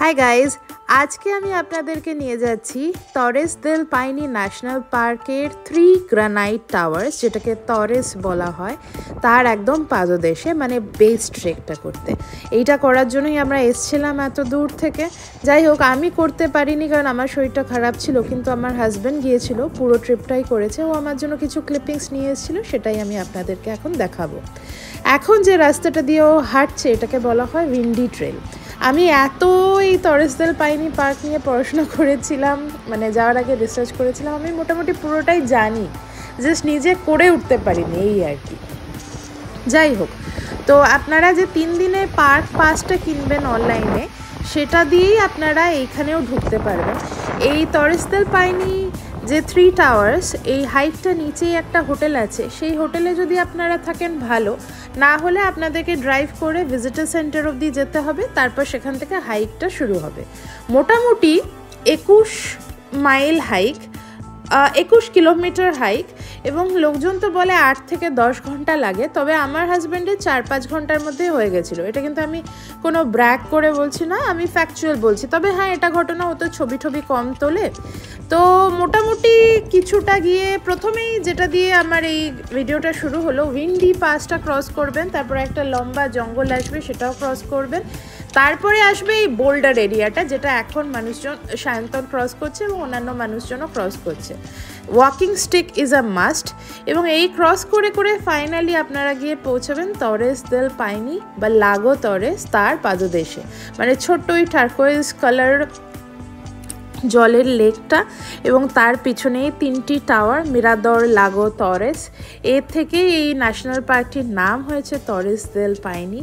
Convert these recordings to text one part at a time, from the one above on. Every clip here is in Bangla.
হাই গাইজ, আজকে আমি আপনাদেরকে নিয়ে যাচ্ছি তরেস দেল পাইনি ন্যাশনাল পার্কের 3 গ্রানাইট টাওয়ার্স, যেটাকে তরেস বলা হয়, তার একদম পাদদেশে, মানে বেস ট্রেকটা করতে। এইটা করার জন্যই আমরা এসছিলাম এত দূর থেকে। যাই হোক, আমি করতে পারিনি কারণ আমার শরীরটা খারাপ ছিল, কিন্তু আমার হাজব্যান্ড গিয়েছিল, পুরো ট্রিপটাই করেছে। ও আমার জন্য কিছু ক্লিপিংস নিয়ে এসেছিলো, সেটাই আমি আপনাদেরকে এখন দেখাবো। এখন যে রাস্তাটা দিয়ে ও হাঁটছে এটাকে বলা হয় উইন্ডি ট্রেল। আমি এত এই তরেস দেল পাইনি পার্ক নিয়ে পড়াশোনা করেছিলাম, মানে যাওয়ার আগে রিসার্চ করেছিলাম, আমি মোটামুটি পুরোটাই জানি, জাস্ট নিজে করে উঠতে পারিনি, এই আর কি। যাই হোক, তো আপনারা যে 3 দিনের পার্ক পাসটা কিনবেন অনলাইনে, সেটা দিয়েই আপনারা এইখানেও ঢুকতে পারবেন। এই তরেস দেল পাইনি যে 3 টাওয়ার্স, এই হাইটটা নিচেই একটা হোটেল আছে, সেই হোটেলে যদি আপনারা থাকেন ভালো, না হলে আপনাদেরকে ড্রাইভ করে ভিজিটার সেন্টার অবধি যেতে হবে, তারপর সেখান থেকে হাইকটা শুরু হবে। মোটামুটি 21 মাইল হাইক, 21 কিলোমিটার হাইক, এবং লোকজন তো বলে 8 থেকে 10 ঘন্টা লাগে, তবে আমার হাজব্যান্ডের 4-5 ঘন্টার মধ্যেই হয়ে গেছিলো। এটা কিন্তু আমি কোনো ব্র্যাগ করে বলছি না, আমি ফ্যাকচুয়াল বলছি। তবে হ্যাঁ, এটা ঘটনা, হতো ছবি কম তোলে। তো মোটামুটি কিছুটা গিয়ে প্রথমেই যেটা দিয়ে আমার এই ভিডিওটা শুরু হলো, উইন্ডি পাসটা ক্রস করবেন, তারপরে একটা লম্বা জঙ্গল আসবে, সেটাও ক্রস করবেন, তারপরে আসবে এই বোল্ডার এরিয়াটা, যেটা এখন মানুষজন, সায়ন্তন ক্রস করছে এবং অন্যান্য মানুষজনও ক্রস করছে। Walking stick is a must, এবং এই ক্রস করে করে ফাইনালি আপনারা গিয়ে পৌঁছাবেন তরেস দেল পাইনি বা লাগো তরেস, তার পাদদেশে, মানে ছোট্ট ওই টারকোয়েজ কালার জলের লেকটা, এবং তার পিছনেই 3টি টাওয়ার, মিরাদর, লাগো, তরেস। এর থেকে এই ন্যাশনাল পার্কটির নাম হয়েছে তরেস দেল পাইনি।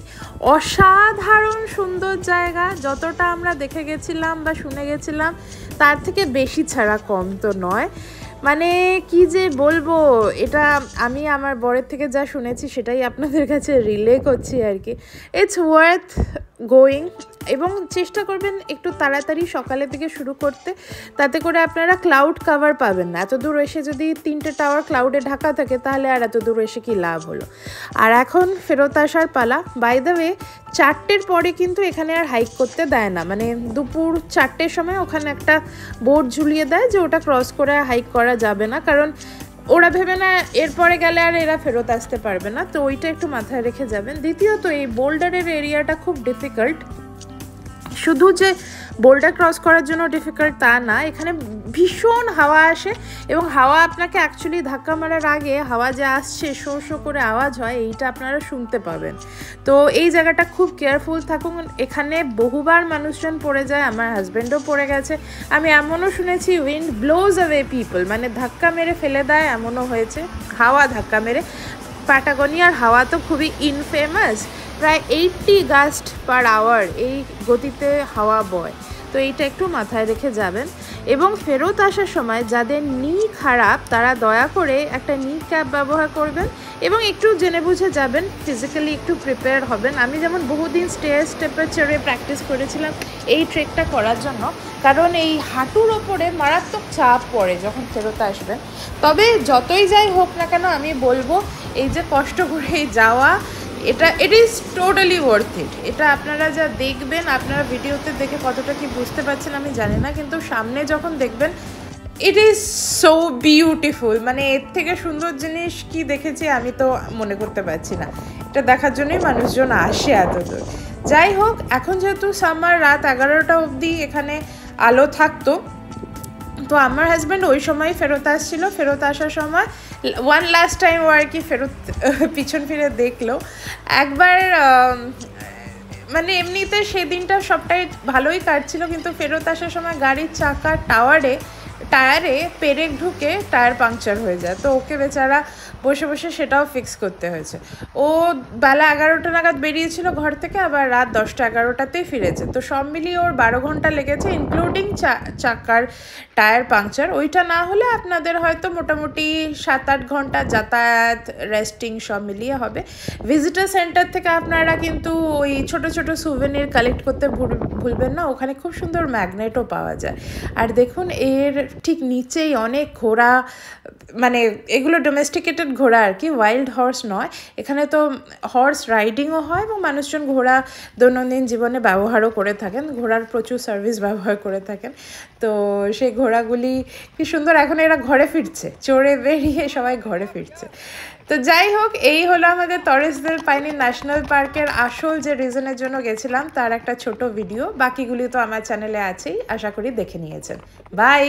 অসাধারণ সুন্দর জায়গা, যতটা আমরা দেখে গেছিলাম বা শুনে গেছিলাম তার থেকে বেশি ছাড়া কম তো নয়। মানে কি যে বলবো, এটা আমি আমার বরের থেকে যা শুনেছি সেটাই আপনাদের কাছে রিলে করছি আর কি। ইটস ওয়ার্থ গোয়িং, এবং চেষ্টা করবেন একটু তাড়াতাড়ি সকালের দিকে শুরু করতে, তাতে করে আপনারা ক্লাউড কাভার পাবেন না। এত দূর এসে যদি 3টে টাওয়ার ক্লাউডে ঢাকা থাকে, তাহলে আর এত দূর এসে কি লাভ হলো। আর এখন ফেরত আসার পালা। বাই দ্য ওয়ে, 4টের পরে কিন্তু এখানে আর হাইক করতে দেয় না, মানে দুপুর 4টের সময় ওখানে একটা বোর্ড ঝুলিয়ে দেয় যে ওটা ক্রস করে হাইক করা যাবে না, কারণ ওরা ভেবে না এরপরে গেলে আর এরা ফেরত আসতে পারবে না, তো ওইটা একটু মাথায় রেখে যাবেন। দ্বিতীয়ত, এই বোল্ডারের এরিয়াটা খুব ডিফিকাল্ট। শুধু যে বোল্ডার ক্রস করার জন্য ডিফিকাল্ট তা না, এখানে ভীষণ হাওয়া আসে, এবং হাওয়া আপনাকে অ্যাকচুয়ালি ধাক্কা মারার আগে হাওয়া যে আসছে শো শো করে আওয়াজ হয়, এইটা আপনারা শুনতে পাবেন। তো এই জায়গাটা খুব কেয়ারফুল থাকুন। এখানে বহুবার মানুষজন পড়ে যায়, আমার হাজব্যান্ডও পড়ে গেছে। আমি এমনও শুনেছি উইন্ড ব্লোজ অ্যাওয়ে পিপল, মানে ধাক্কা মেরে ফেলে দেয়, এমনও হয়েছে, হাওয়া ধাক্কা মেরে। প্যাটাগোনিয়ার হাওয়া তো খুবই ইনফেমাস, প্রায় 80 গাস্ট পার আওয়ার এই গতিতে হাওয়া বয়, তো এইটা একটু মাথায় রেখে যাবেন। এবং ফেরত আসার সময় যাদের নি খারাপ, তারা দয়া করে একটা নি ক্যাপ ব্যবহার করবেন, এবং একটু জেনে বুঝে যাবেন, ফিজিক্যালি একটু প্রিপেয়ার হবেন। আমি যেমন বহুদিন স্টেপে চড়ে প্র্যাকটিস করেছিলাম এই ট্রেকটা করার জন্য, কারণ এই হাঁটুর ওপরে মারাত্মক চাপ পড়ে যখন ফেরত আসবেন। তবে যতই যাই হোক না কেন, আমি বলবো এই যে কষ্ট করে যাওয়া, it is totally worth it. এটা আপনারা যা দেখবেন, আপনারা ভিডিওতে দেখে কতটা কি বুঝতে পারছেন আমি জানি না, কিন্তু সামনে যখন দেখবেন, ইট ইজ সো বিউটিফুল। মানে এর থেকে সুন্দর জিনিস কি দেখেছি আমি তো মনে করতে পারছি না। এটা দেখার জন্যই মানুষজন আসে এত দূর। যাই হোক, এখন যেহেতু সামার, রাত 11টা অবধি এখানে আলো থাকতো, তো আমার হাজব্যান্ড ওই সময় ফেরত আসছিল। ফেরত আসার সময় ওয়ান লাস্ট টাইম ও আর কি ফেরত পিছন ফিরে দেখলো একবার। মানে এমনিতে সেদিনটা সবটাই ভালোই কাটছিল, কিন্তু ফেরত আসার সময় গাড়ির চাকার টায়ারে পেরেক ঢুকে টায়ার পাংচার হয়ে যায়, তো ওকে বেচারা বসে বসে সেটাও ফিক্স করতে হয়েছে। ও বেলা 11টা নাগাদ বেরিয়েছিল ঘর থেকে, আবার রাত 10টা-11টাতেই ফিরেছে, তো সব মিলিয়ে ওর 12 ঘন্টা লেগেছে, ইনক্লুডিং চাকার টায়ার পাংচার। ওইটা না হলে আপনাদের হয়তো মোটামুটি 7-8 ঘন্টা যাতায়াত, রেস্টিং সব মিলিয়ে হবে। ভিজিটার সেন্টার থেকে আপনারা কিন্তু ওই ছোট ছোট সুভেনির কালেক্ট করতে ভুলবেন না, ওখানে খুব সুন্দর ম্যাগনেটও পাওয়া যায়। আর দেখুন, এর ঠিক নিচেই অনেক ঘোড়া, মানে এগুলো ডোমেস্টিকেটেড ঘোড়া আর কি, ওয়াইল্ড হর্স নয়। এখানে তো হর্স রাইডিংও হয় এবং মানুষজন ঘোড়া দৈনন্দিন জীবনে ব্যবহারও করে থাকেন, ঘোড়ার প্রচুর সার্ভিস ব্যবহার করে থাকেন। তো সেই ঘোড়াগুলি কি সুন্দর, এখন এরা ঘরে ফিরছে, চড়ে বেরিয়ে সবাই ঘরে ফিরছে। তো যাই হোক, এই হলো আমাদের টরেস দেল পাইনি ন্যাশনাল পার্কের আসল যে রিজনের জন্য গেছিলাম তার একটা ছোট ভিডিও। বাকিগুলি তো আমার চ্যানেলে আছেই, আশা করি দেখে নিয়েছেন। বাই।